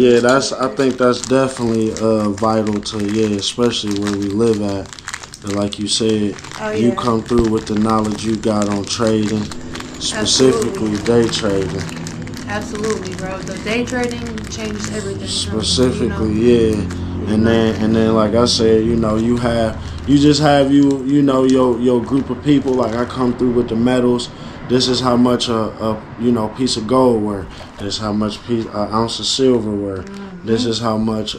Yeah, I think that's definitely vital to, yeah, especially where we live at. That, like you said, Oh you yeah, come through with the knowledge you got on trading, absolutely, specifically day trading. absolutely, bro. The day trading changed everything for me. Specifically, yeah. You And know. then like I said, you just have your group of people. Like I come through with the metals. This is how much a piece of gold worth. This is how much an ounce of silver worth. This is how much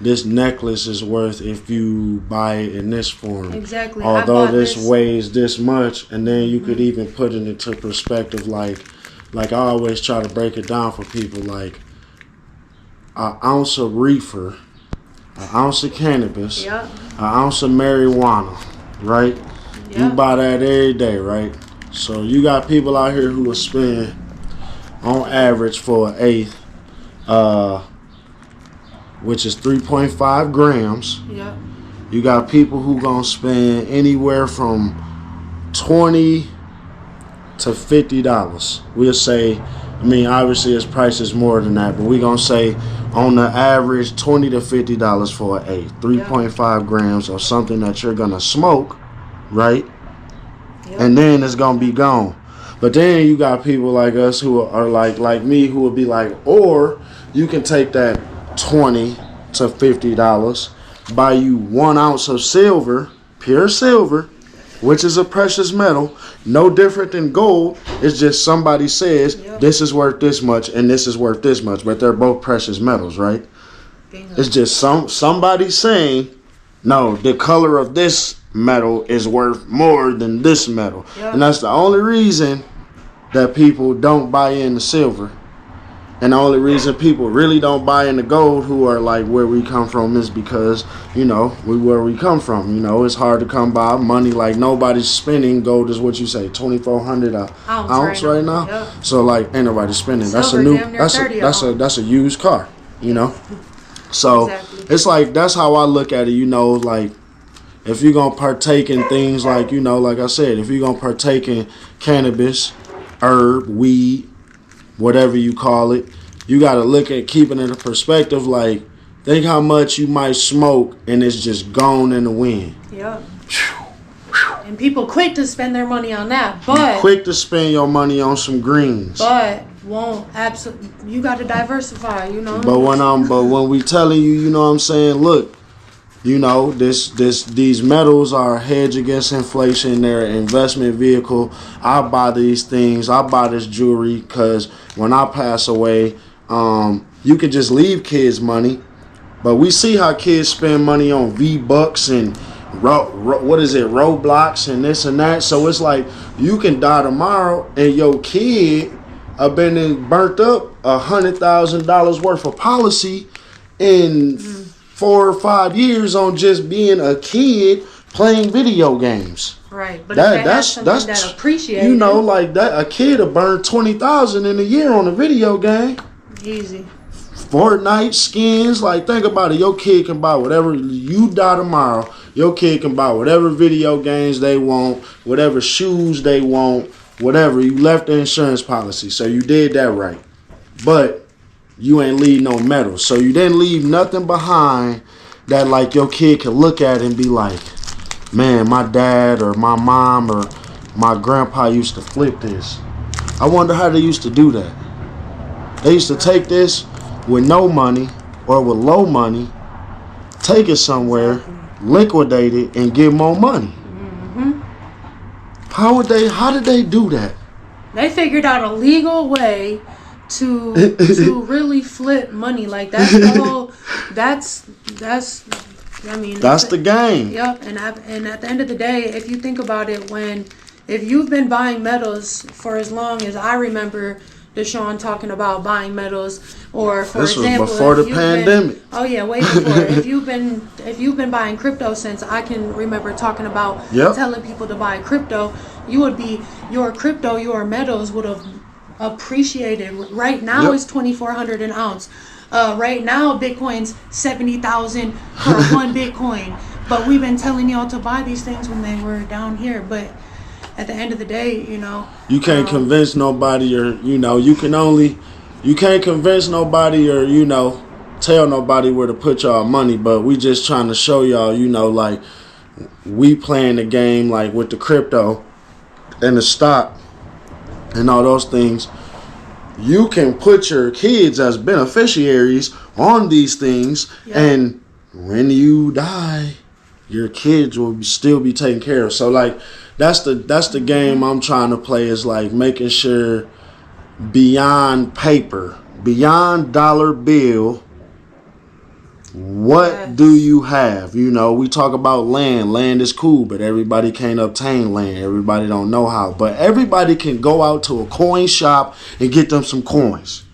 this necklace is worth if you buy it in this form. Exactly. I Although bought this this. weighs this much, and then you could even put it into perspective. Like I always try to break it down for people. Like an ounce of reefer, an ounce of cannabis, Yep. an ounce of marijuana, right? You Yep. buy that every day, right? So you got people out here who will spend, on average, for an eighth, which is 3.5 grams. Yep. You got people who gonna spend anywhere from $20 to $50. We'll say, I mean, obviously its price is more than that, but we gonna say on the average $20 to $50 for an eighth, 3.5 grams of something that you're gonna smoke, right? Yep. And then it's gonna be gone. But then you got people like us who are like me who will be like, or you can take that $20 to $50, buy you 1 ounce of silver, pure silver, which is a precious metal, no different than gold. It's just somebody says this is worth this much and this is worth this much, but they're both precious metals, right? Bingo. It's just somebody saying, no, the color of this metal is worth more than this metal. Yep. And that's the only reason that people don't buy into silver. And the only reason people really don't buy into gold, who are like where we come from, is because, where we come from. It's hard to come by money. Like nobody's spending gold is what you say, 2,400 an ounce right now. Yep. So like ain't nobody spending. Silver, damn near That's a used car, So Exactly. it's like that's how I look at it, like if you're gonna partake in things like, like I said, if you're gonna partake in cannabis, herb, weed, whatever you call it, you got to look at keeping it in perspective. Like, think how much you might smoke and it's just gone in the wind. Yep. And people quick to spend their money on that, but Quick to spend your money on some greens. but won't absolutely. You got to diversify, But when we telling you, you know what I'm saying, look, these metals are a hedge against inflation. They're an investment vehicle. I buy these things. I buy this jewelry because when I pass away, you can just leave kids money. But we see how kids spend money on V-Bucks and Roblox and this and that. So it's like you can die tomorrow and your kid have been burnt up $100,000 worth of policy in 4 or 5 years on just being a kid playing video games. Right, but that's that appreciated. Like that, a kid will burn $20,000 in a year on a video game. Easy. Fortnite skins, like think about it. Your kid can buy whatever. You die tomorrow, your kid can buy whatever video games they want, whatever shoes they want, whatever. You left the insurance policy, so you did that right. But you ain't leave no metal. So you didn't leave nothing behind that like your kid can look at and be like, man, my dad or my mom or my grandpa used to flip this. I wonder how they used to do that. They used to take this with no money or with low money, take it somewhere, liquidate it, and get more money. Mm-hmm. How did they do that? They figured out a legal way to really flip money. Like that's the whole. That's the game. Yep. And at the end of the day, if you think about it, if you've been buying metals for as long as I remember Deshaun talking about buying metals, or for example, was before the pandemic. Way before. if you've been buying crypto since I can remember talking about telling people to buy crypto, your metals would have appreciated. Right now it's 2,400 an ounce. Right now Bitcoin's 70,000 for one Bitcoin. But we've been telling y'all to buy these things when they were down here. But at the end of the day, you can't convince nobody, or you can only You can't convince nobody or, you know, tell nobody where to put y'all money, but we just trying to show y'all, you know, like, we playing the game, like, with the crypto and the stock and all those things. You can put your kids as beneficiaries on these things, and when you die, your kids will still be taken care of. So, like, that's the game I'm trying to play, is like making sure beyond paper, beyond dollar bill, what do you have? You know, we talk about land. Land is cool, but everybody can't obtain land. Everybody don't know how. But everybody can go out to a coin shop and get them some coins.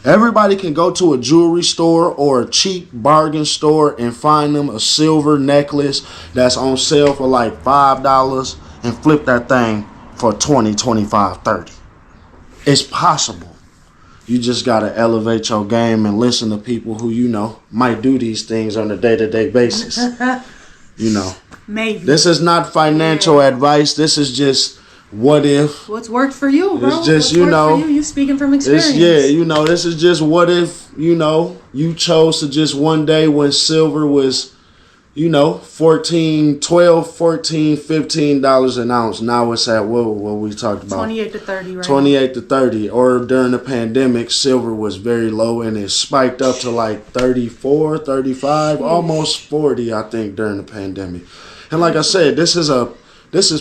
Everybody can go to a jewelry store or a cheap bargain store and find them a silver necklace that's on sale for like $5 and flip that thing for 20, 25, 30. It's possible. You just got to elevate your game and listen to people who, you know, might do these things on a day-to-day basis. You know. Maybe. This is not financial advice. This is just what if. What's worked for you, bro? It's just, What's you know. for you speaking from experience. You know, this is just what if, you know, you chose to just one day when silver was, you know, $14, $15 an ounce. Now it's at what we talked about? 28 to 30, right? 28 to 30. Or during the pandemic, silver was very low and it spiked up to like 34, 35, almost 40, I think, during the pandemic. And like I said, this is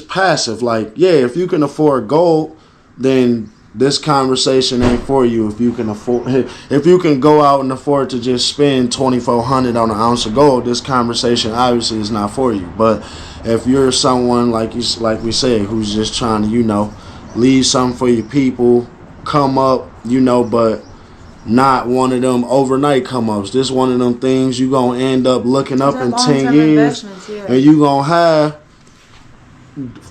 passive. Like, yeah, if you can afford gold, then this conversation ain't for you. If you can go out and afford to just spend $2,400 on an ounce of gold, this conversation obviously is not for you. But if you're someone like we said, who's just trying to, you know, leave something for your people, come up, you know, but not one of them overnight come ups. This one of them things you gonna end up looking up in 10 years, and you gonna have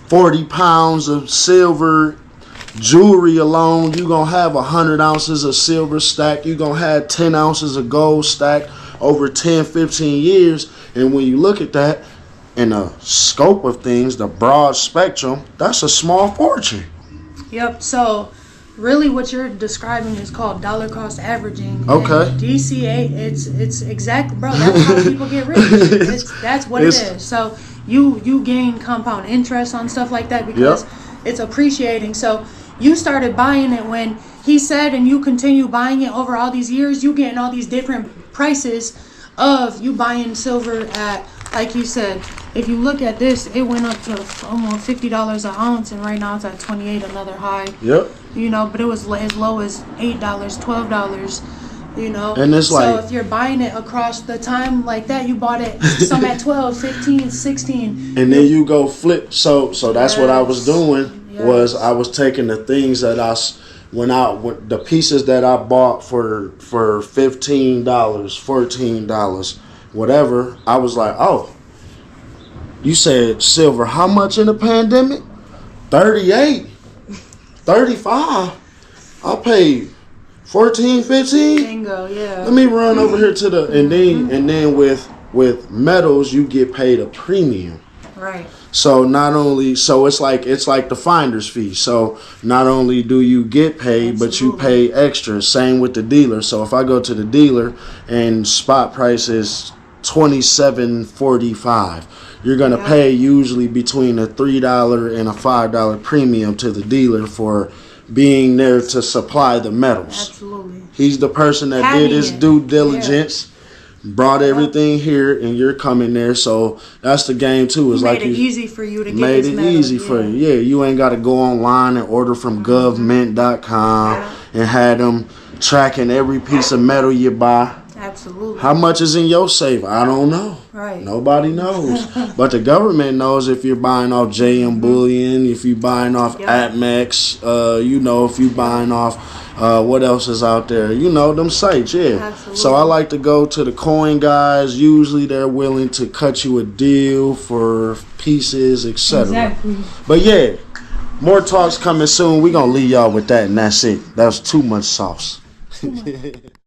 40 pounds of silver jewelry alone. You gonna have 100 ounces of silver stacked. You gonna have 10 ounces of gold stacked over 10, 15 years. And when you look at that in the scope of things, the broad spectrum, that's a small fortune. Yep. So really what you're describing is called dollar cost averaging. Okay. And DCA, it's exactly, bro, that's how people get rich. That's what it is. So you gain compound interest on stuff like that because it's appreciating. So you started buying it when he said, and you continue buying it over all these years, you getting all these different prices of you buying silver at, like you said, if you look at this, it went up to almost $50 an ounce, and right now it's at 28, another high. Yep. You know, but it was as low as $8, $12. You know, and it's so if you're buying it across the time like that, you bought it some at 12, 15, 16. And then you go flip. So that's what I was doing. Was I was taking the things that the pieces that I bought for $15, $14, whatever. I was like, oh, you said silver how much in the pandemic? 38, 35. I paid 14, 15. Bingo, yeah. Let me run over here to the and then with metals you get paid a premium. Right. So it's like the finder's fee. So not only do you get paid, but you pay extra. Same with the dealer. So if I go to the dealer and spot price is $27.45, you're gonna pay usually between a $3 and a $5 premium to the dealer for being there to supply the metals. Absolutely. He's the person that did his due diligence. Brought everything here, and you're coming there, so that's the game too. It's like made it easy for you to get made this it metal. easy for you. Yeah, you ain't got to go online and order from government.com and have them tracking every piece of metal you buy. Absolutely. How much is in your safe? I don't know. Right. Nobody knows. But the government knows if you're buying off JM Bullion, if you're buying off Atmex, you know, if you're buying off what else is out there? You know, them sites, Absolutely. So I like to go to the coin guys. Usually they're willing to cut you a deal for pieces, etc. Exactly. But yeah, more talks coming soon. We're going to leave y'all with that, and that's it. That was too much sauce.